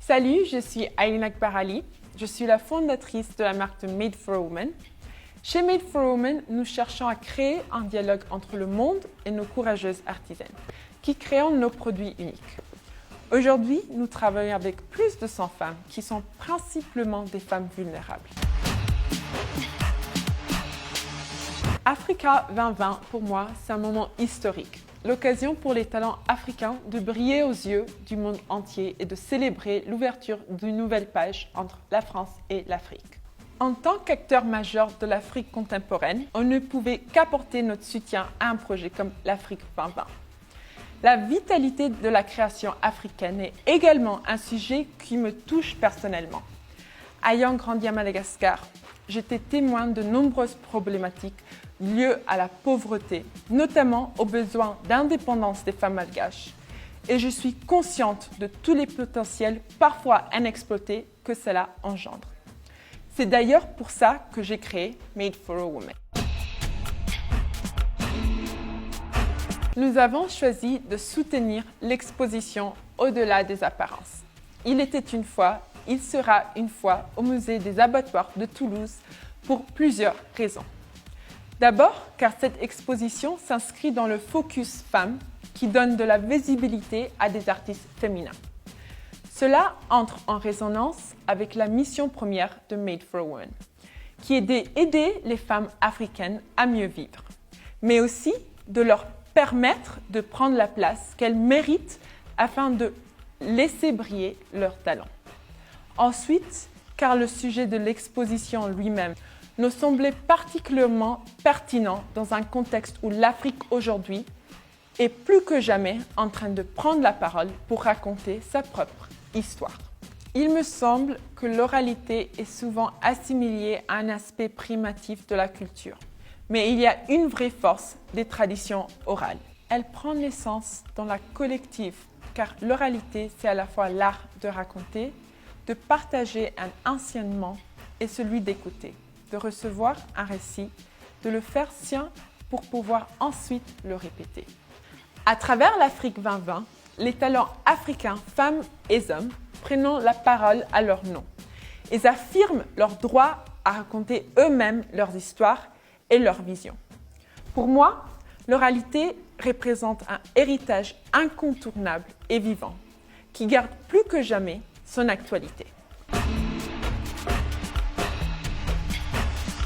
Salut, je suis Aylin Akbar Ali. Je suis la fondatrice de la marque de Made for Women. Chez Made for Women, nous cherchons à créer un dialogue entre le monde et nos courageuses artisanes, qui créent nos produits uniques. Aujourd'hui, nous travaillons avec plus de 100 femmes qui sont principalement des femmes vulnérables. Africa 2020, pour moi, c'est un moment historique. L'occasion pour les talents africains de briller aux yeux du monde entier et de célébrer l'ouverture d'une nouvelle page entre la France et l'Afrique. En tant qu'acteur majeur de l'Afrique contemporaine, on ne pouvait qu'apporter notre soutien à un projet comme l'Afrique 2020. La vitalité de la création africaine est également un sujet qui me touche personnellement. Ayant grandi à Madagascar, j'étais témoin de nombreuses problématiques liées à la pauvreté, notamment aux besoins d'indépendance des femmes malgaches. Et je suis consciente de tous les potentiels parfois inexploités que cela engendre. C'est d'ailleurs pour ça que j'ai créé Made for a Woman. Nous avons choisi de soutenir l'exposition au-delà des apparences. Il était une fois, il sera une fois au musée des abattoirs de Toulouse pour plusieurs raisons. D'abord, car cette exposition s'inscrit dans le focus femmes qui donne de la visibilité à des artistes féminins. Cela entre en résonance avec la mission première de Made for a Woman, qui est d'aider les femmes africaines à mieux vivre, mais aussi de leur permettre de prendre la place qu'elles méritent afin de laisser briller leurs talents. Ensuite, car le sujet de l'exposition lui-même nous semblait particulièrement pertinent dans un contexte où l'Afrique aujourd'hui est plus que jamais en train de prendre la parole pour raconter sa propre histoire. Il me semble que l'oralité est souvent assimilée à un aspect primitif de la culture. Mais il y a une vraie force des traditions orales. Elle prend naissance dans la collective, car l'oralité, c'est à la fois l'art de raconter, de partager un enseignement et celui d'écouter, de recevoir un récit, de le faire sien pour pouvoir ensuite le répéter. À travers l'Afrique 2020, les talents africains, femmes et hommes, prennent la parole à leur nom. Ils affirment leur droit à raconter eux-mêmes leurs histoires et leur vision. Pour moi, l'oralité représente un héritage incontournable et vivant qui garde plus que jamais son actualité.